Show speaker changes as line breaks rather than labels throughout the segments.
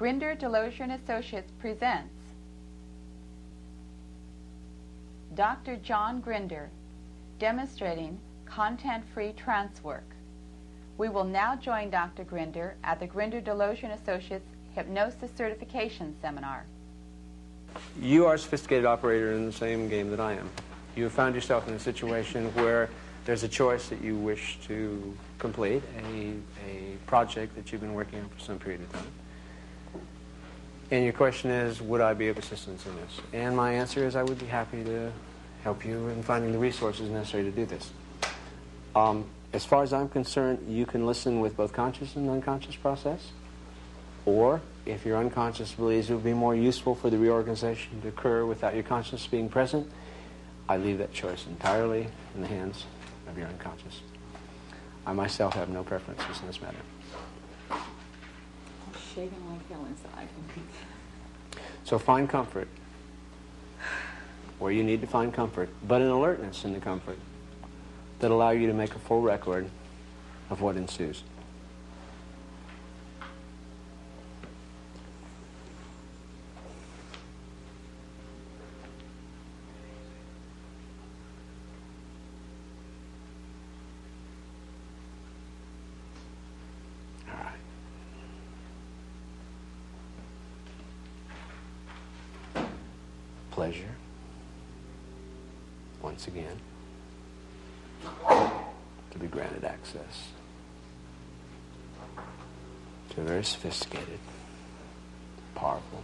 Grinder, Delosier and Associates presents Dr. John Grinder, demonstrating content-free trance work. We will now join Dr. Grinder at the Grinder, Delosier and Associates Hypnosis Certification Seminar.
You are a sophisticated operator in the same game that I am. You have found yourself in a situation where there's a choice that you wish to complete, a project that you've been working on for some period of time. And your question is, would I be of assistance in this? And my answer is I would be happy to help you in finding the resources necessary to do this. As far as I'm concerned, you can listen with both conscious and unconscious process. Or, if your unconscious believes it would be more useful for the reorganization to occur without your conscious being present, I leave that choice entirely in the hands of your unconscious. I myself have no preferences in this matter.
I'm shaking like hell inside.
So find comfort where you need to find comfort, but an alertness in the comfort that allow you to make a full record of what ensues. Pleasure, once again, to be granted access to a very sophisticated, powerful,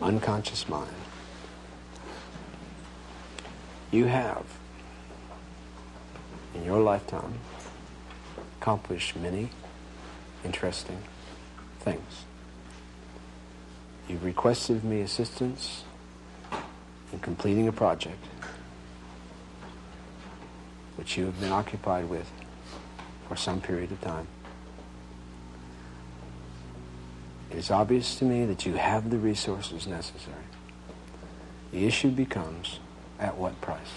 unconscious mind. You have, in your lifetime, accomplished many interesting things. You've requested of me assistance in completing a project which you have been occupied with for some period of time. It is obvious to me that you have the resources necessary. The issue becomes, at what price?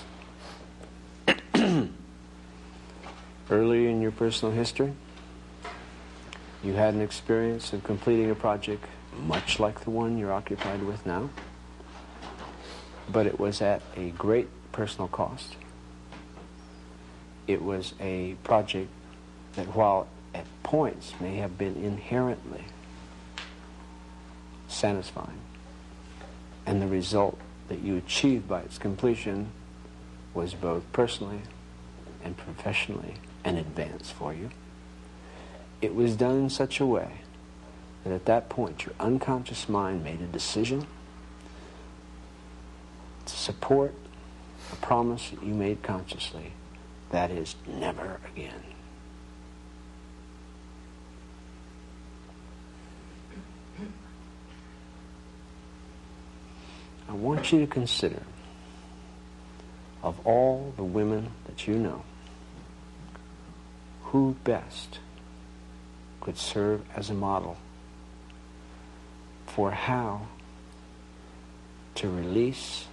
Early in your personal history, you had an experience of completing a project much like the one you're occupied with now, but it was at a great personal cost. It was a project that, while at points may have been inherently satisfying, and the result that you achieved by its completion was both personally and professionally an advance for you, it was done in such a way that at that point your unconscious mind made a decision to support a promise that you made consciously, that is, never again. I want you to consider, of all the women that you know, who best could serve as a model for how to release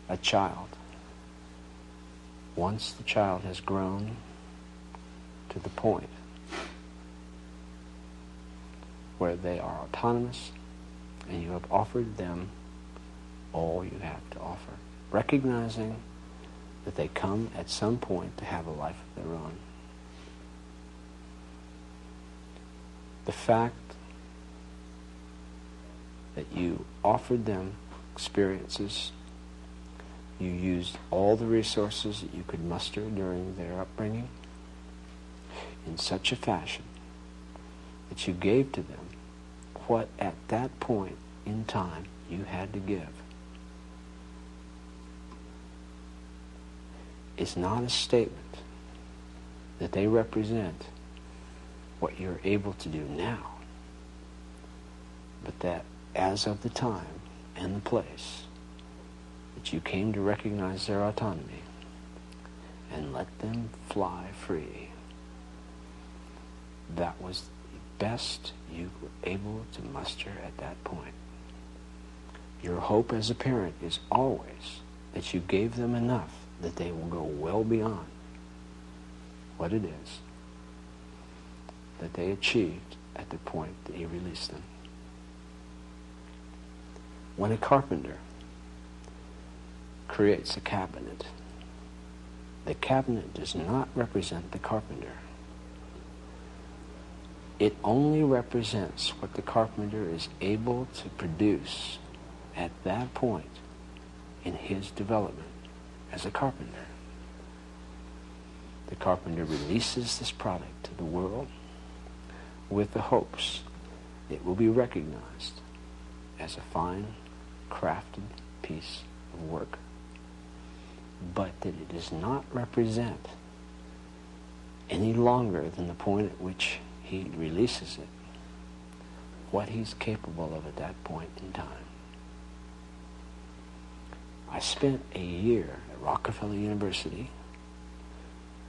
a child once the child has grown to the point where they are autonomous and you have offered them all you have to offer, recognizing that they come at some point to have a life of their own. The fact that you offered them experiences, you used all the resources that you could muster during their upbringing in such a fashion that you gave to them what at that point in time you had to give, is not a statement that they represent what you're able to do now, but that as of the time and the place that you came to recognize their autonomy and let them fly free, that was the best you were able to muster at that point. Your hope as a parent is always that you gave them enough that they will go well beyond what it is that they achieved at the point that he released them. When a carpenter creates a cabinet, the cabinet does not represent the carpenter. It only represents what the carpenter is able to produce at that point in his development as a carpenter. The carpenter releases this product to the world with the hopes it will be recognized as a fine, crafted piece of work, but that it does not represent any longer than the point at which he releases it, what he's capable of at that point in time. I spent a year at Rockefeller University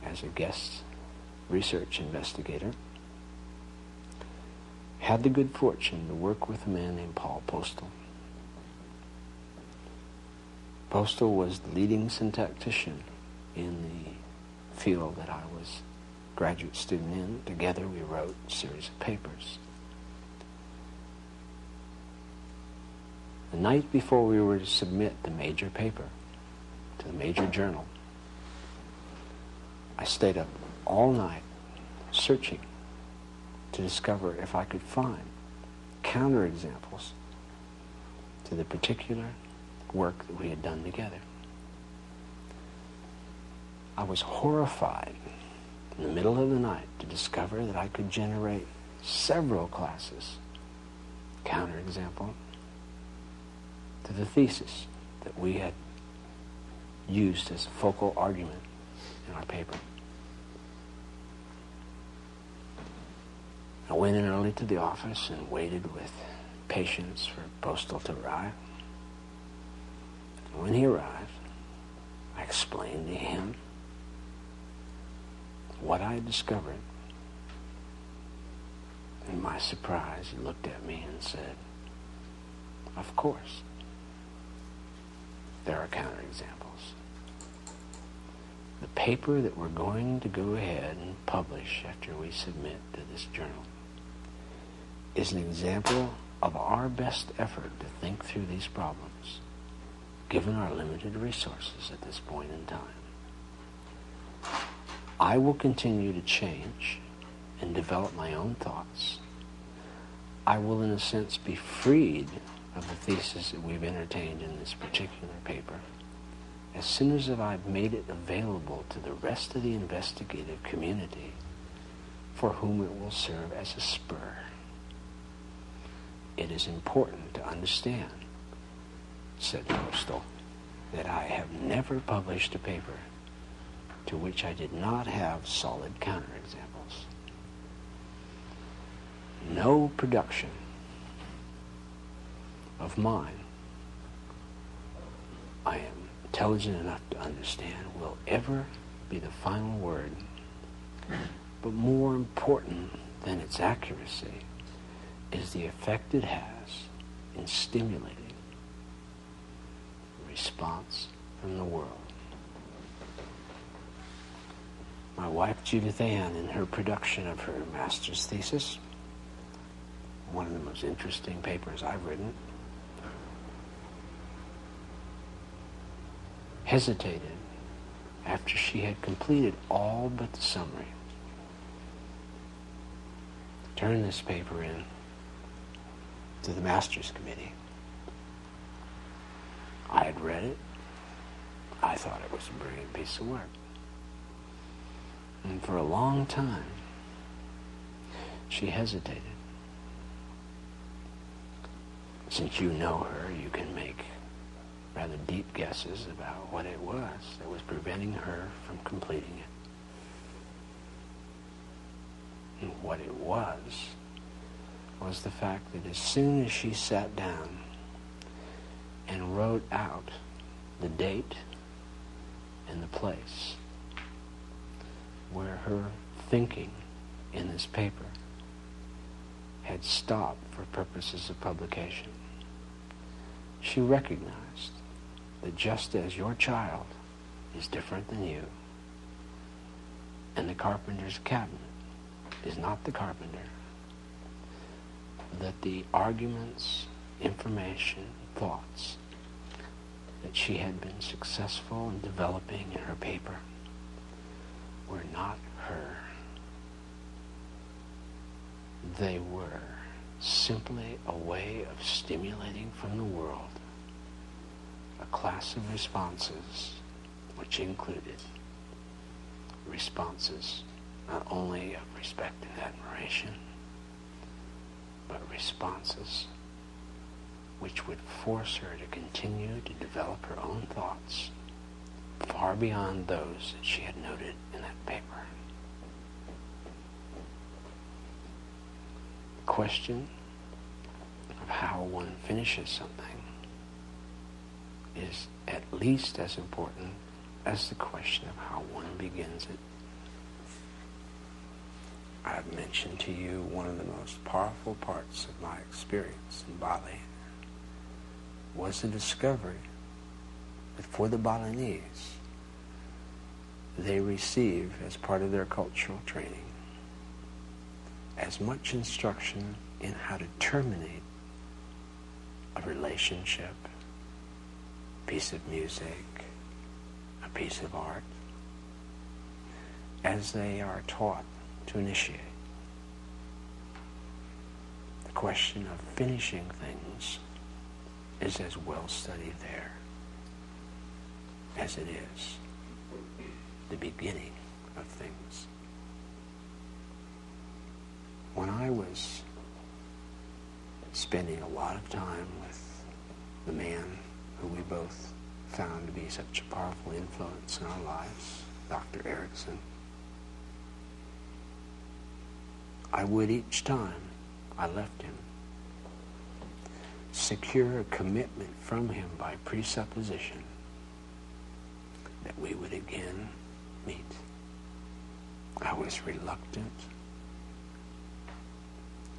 as a guest research investigator. Had the good fortune to work with a man named Paul Postal. Postal was the leading syntactician in the field that I was a graduate student in. Together we wrote a series of papers. The night before we were to submit the major paper to the major journal, I stayed up all night searching to discover if I could find counterexamples to the particular work that we had done together. I was horrified in the middle of the night to discover that I could generate several classes counterexample to the thesis that we had used as focal argument in our paper. I went in early to the office and waited with patience for Postal to arrive. And when he arrived, I explained to him what I had discovered. In my surprise, he looked at me and said, "Of course, there are counterexamples. The paper that we're going to go ahead and publish after we submit to this journal is an example of our best effort to think through these problems, given our limited resources at this point in time. I will continue to change and develop my own thoughts. I will, in a sense, be freed of the thesis that we've entertained in this particular paper as soon as I've made it available to the rest of the investigative community for whom it will serve as a spur. It is important to understand," said Postal, "that I have never published a paper to which I did not have solid counterexamples. No production of mine, I am intelligent enough to understand, will ever be the final word. But more important than its accuracy is the effect it has in stimulating a response from the world." My wife, Judith Ann, in her production of her master's thesis, one of the most interesting papers I've written, hesitated after she had completed all but the summary. Turned this paper in to the master's committee. I had read it. I thought it was a brilliant piece of work. And for a long time, she hesitated. Since you know her, you can make rather deep guesses about what it was that was preventing her from completing it. And what it was the fact that as soon as she sat down and wrote out the date and the place where her thinking in this paper had stopped for purposes of publication, she recognized that just as your child is different than you, and the carpenter's cabinet is not the carpenter, that the arguments, information, thoughts that she had been successful in developing in her paper were not her. They were simply a way of stimulating from the world a class of responses which included responses not only of respect and admiration, but responses which would force her to continue to develop her own thoughts far beyond those that she had noted in that paper. The question of how one finishes something is at least as important as the question of how one begins it. I've mentioned to you one of the most powerful parts of my experience in Bali was the discovery that for the Balinese, they receive as part of their cultural training as much instruction in how to terminate a relationship, a piece of music, a piece of art, as they are taught to initiate. The question of finishing things is as well studied there as it is the beginning of things. When I was spending a lot of time with the man who we both found to be such a powerful influence in our lives, Dr. Erickson, I would each time I left him secure a commitment from him by presupposition that we would again meet. I was reluctant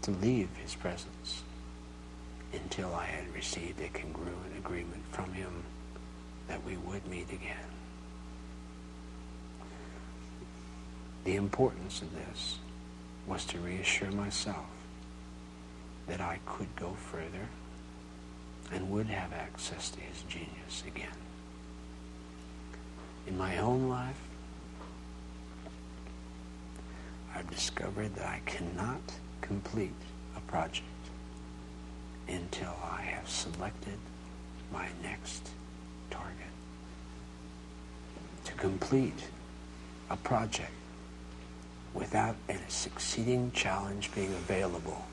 to leave his presence until I had received a congruent agreement from him that we would meet again. The importance of this was to reassure myself that I could go further and would have access to his genius again. In my own life, I've discovered that I cannot complete a project until I have selected my next target. To complete a project without a succeeding challenge being available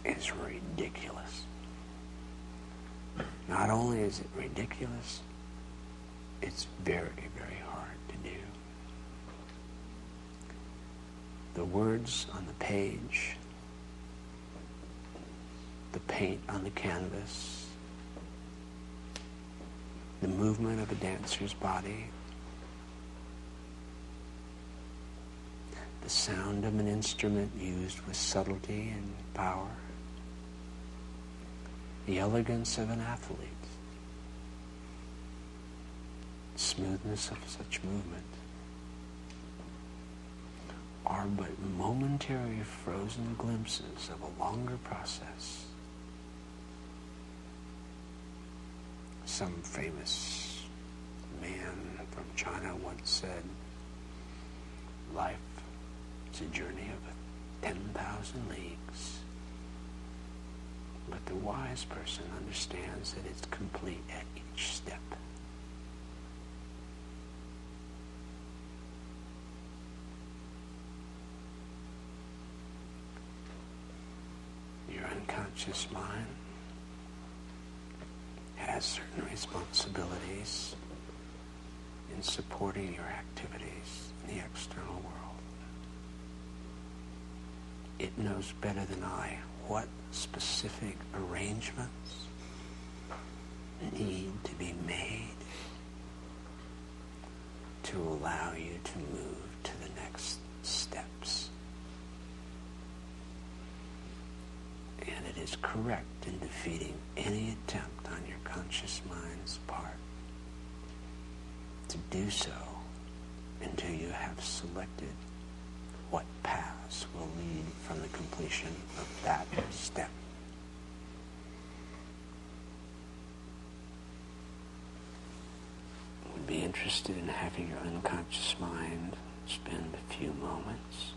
is ridiculous. Not only is it ridiculous, it's very, very hard to do. The words on the page, the paint on the canvas, the movement of a dancer's body, the sound of an instrument used with subtlety and power, the elegance of an athlete, smoothness of such movement, are but momentary frozen glimpses of a longer process. Some famous man from China once said, life is a journey of 10,000 leagues. But the wise person understands that it's complete at each step. Your unconscious mind has certain responsibilities in supporting your activities in the external world. It knows better than I what specific arrangements need to be made to allow you to move to the next steps. And it is correct in defeating any attempt on your conscious mind's part to do so until you have selected what paths steps will lead from the completion of that step. Would be interested in having your unconscious mind spend a few moments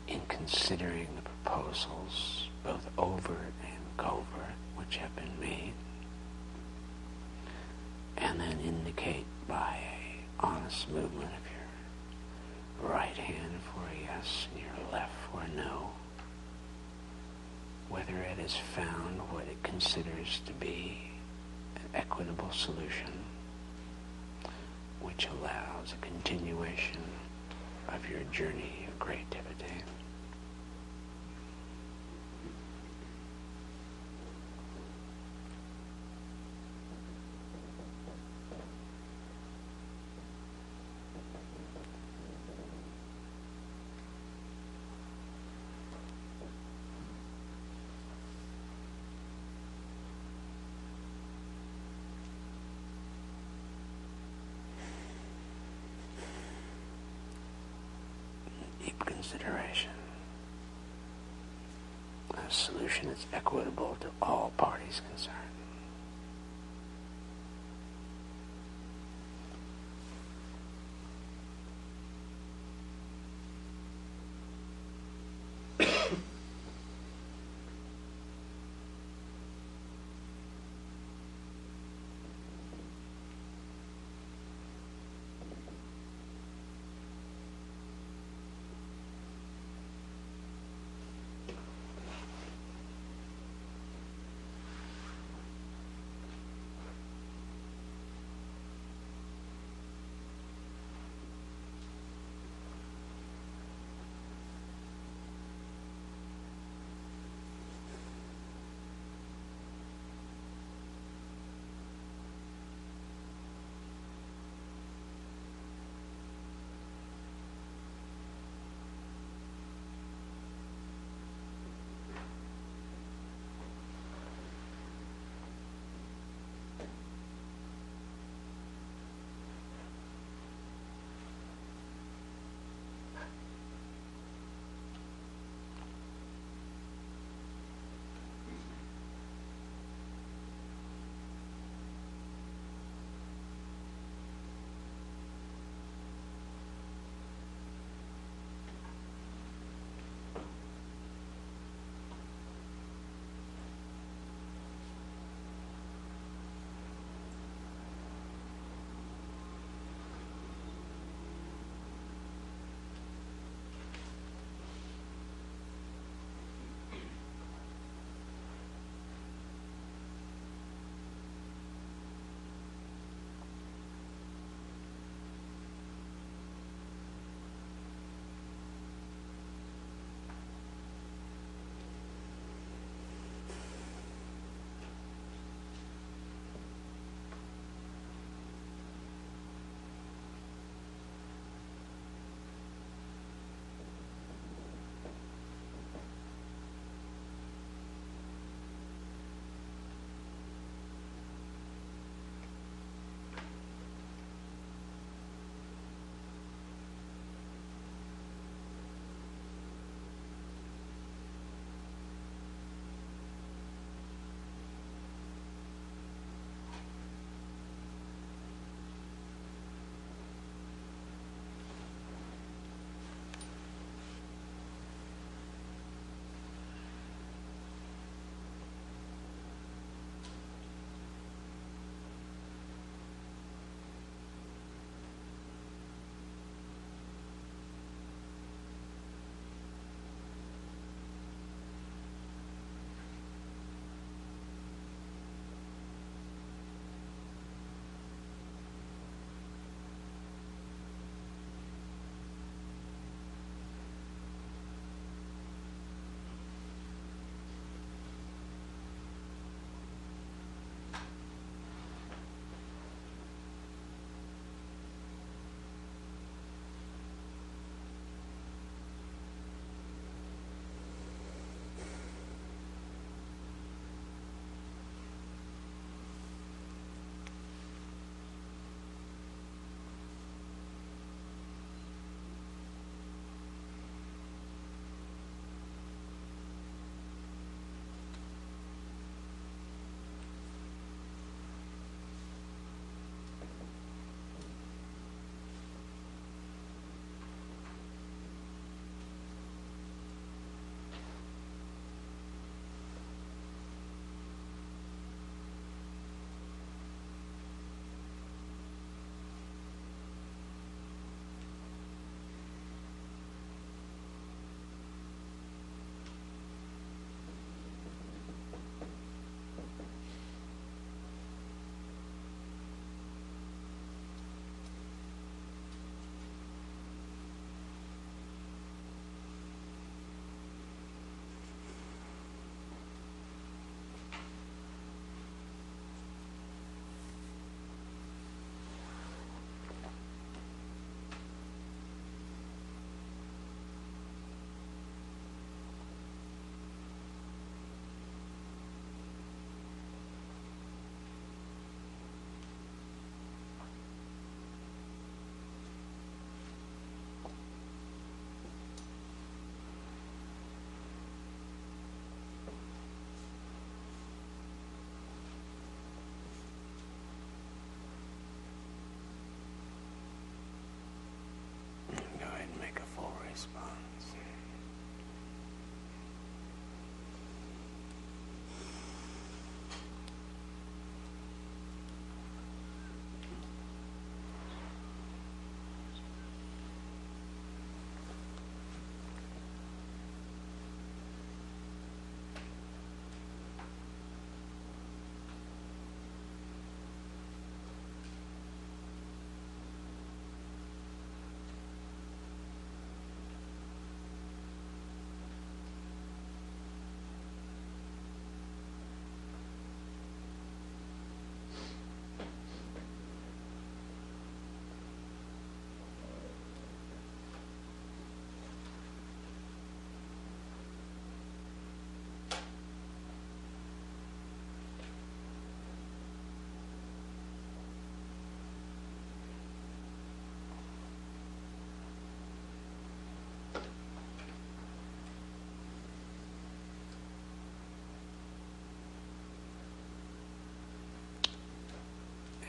in considering the proposals, both overt and covert, which have been made, and then indicate by a honest movement of your right hand for a yes and your left for a no, whether it has found what it considers to be an equitable solution which allows a continuation of your journey of creativity. Consideration. A solution that's equitable to all parties concerned.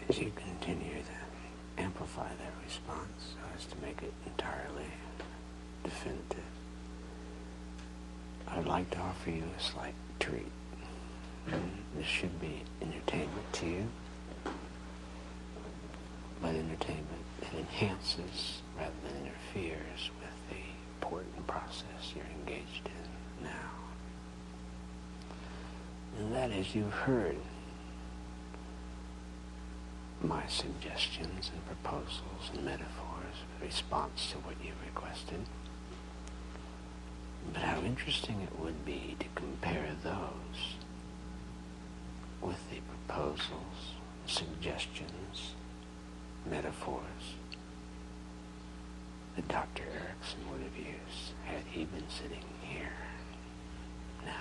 as you continue to amplify that response so as to make it entirely definitive, I'd like to offer you a slight treat. This should be entertainment to you, but entertainment that enhances rather than interferes with the important process you're engaged in now. And that is, you've heard my suggestions and proposals and metaphors in response to what you requested. But how interesting it would be to compare those with the proposals, suggestions, metaphors that Dr. Erickson would have used had he been sitting here now.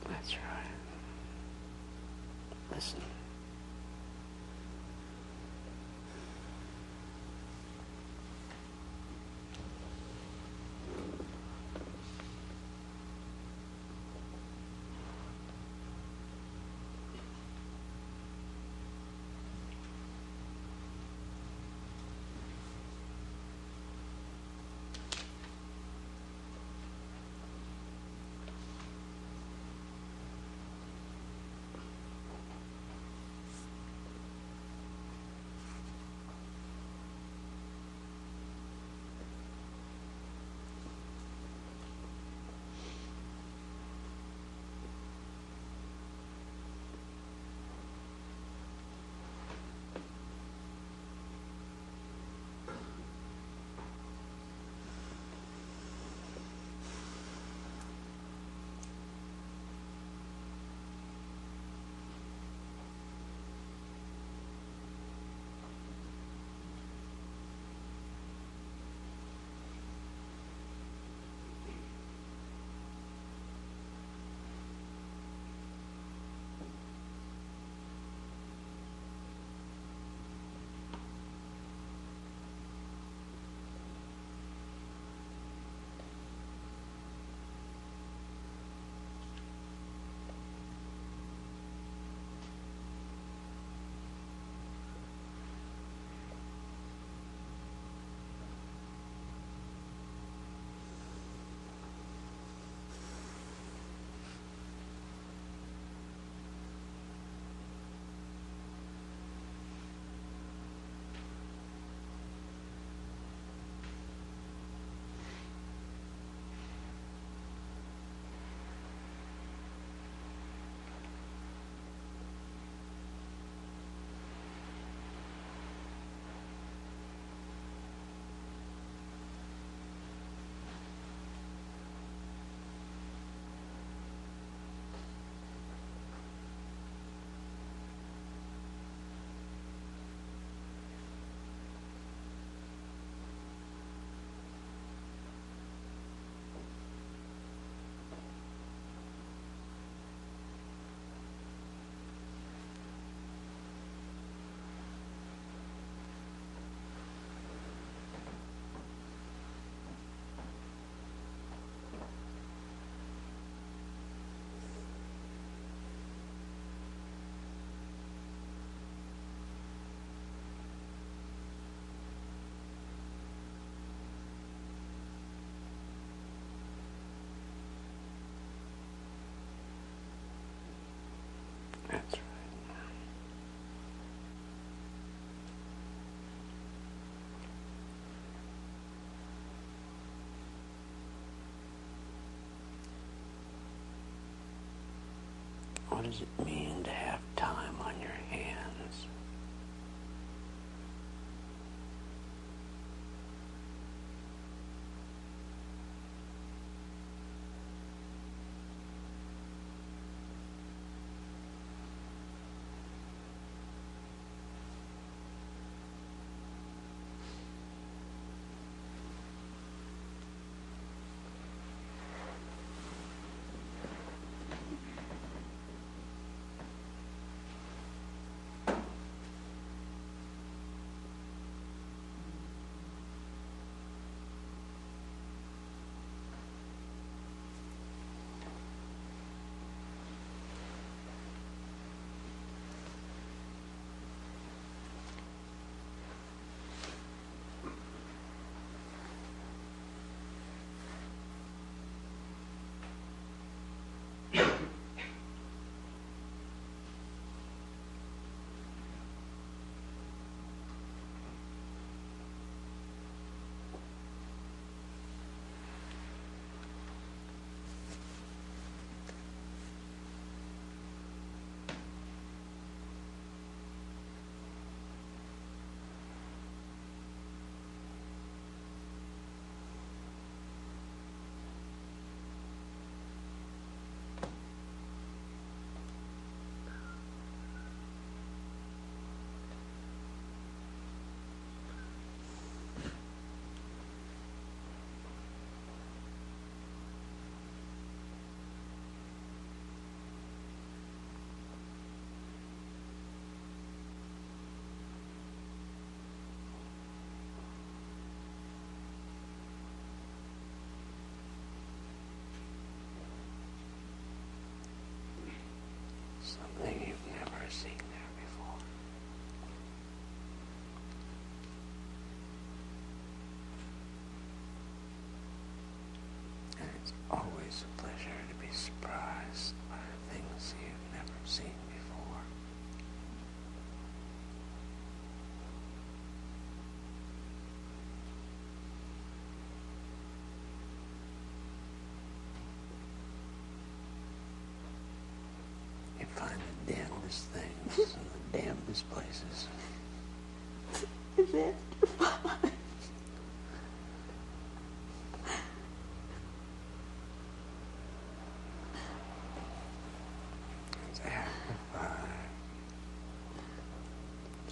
That's right. Listen. That's right. What does it mean to have time on your hands?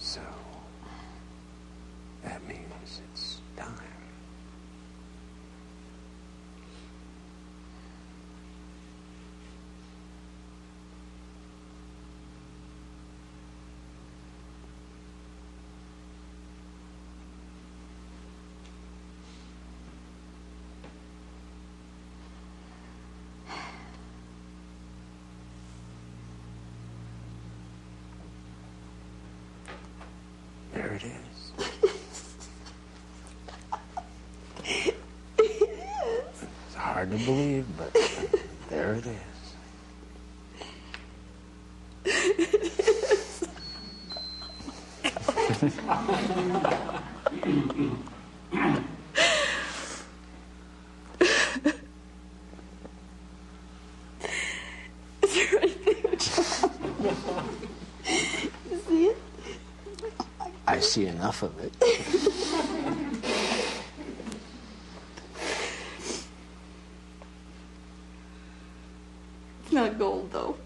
So that means it's time. There it is. It's hard to believe, but there it is.
It's right there, John. You see it?
I see enough of it.
It's not gold, though.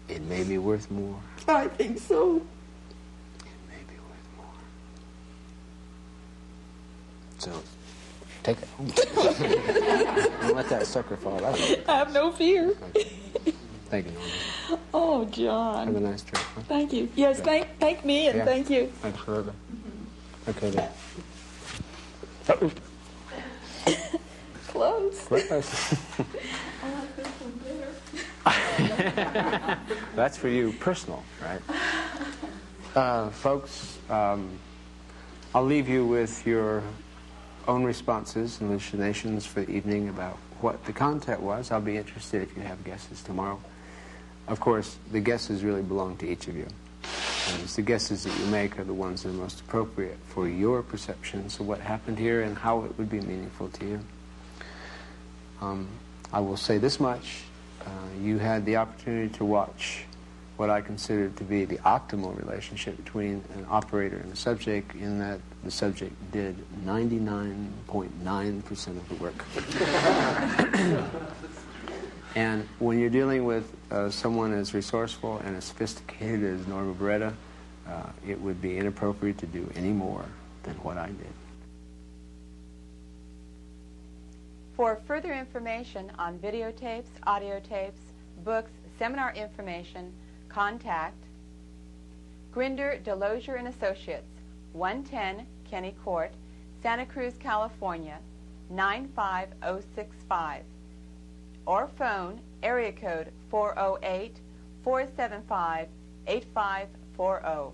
It may be worth more.
I think so.
It may be worth more. So, take it home. Don't let that sucker fall out.
I have no fear.
Thank you, Norma.
Oh, John.
Have a nice trip. Huh?
Thank you. Yes, thank me and
Yeah.
thank you.
Absolutely. Okay, then.
Close.
Close.
I like this one better.
That's for you, personal, right? Folks, I'll leave you with your own responses and hallucinations for the evening about what the content was. I'll be interested if you have guesses tomorrow. Of course, the guesses really belong to each of you. And it's the guesses that you make are the ones that are most appropriate for your perceptions of what happened here and how it would be meaningful to you. I will say this much. You had the opportunity to watch what I consider to be the optimal relationship between an operator and a subject, in that the subject did 99.9% of the work. And when you're dealing with someone as resourceful and as sophisticated as Norma Beretta, it would be inappropriate to do any more than what I did.
For further information on videotapes, audio tapes, books, seminar information, contact Grinder, Delosier and Associates, 110 Kenny Court, Santa Cruz, California, 95065, or phone area code 408-475-8540.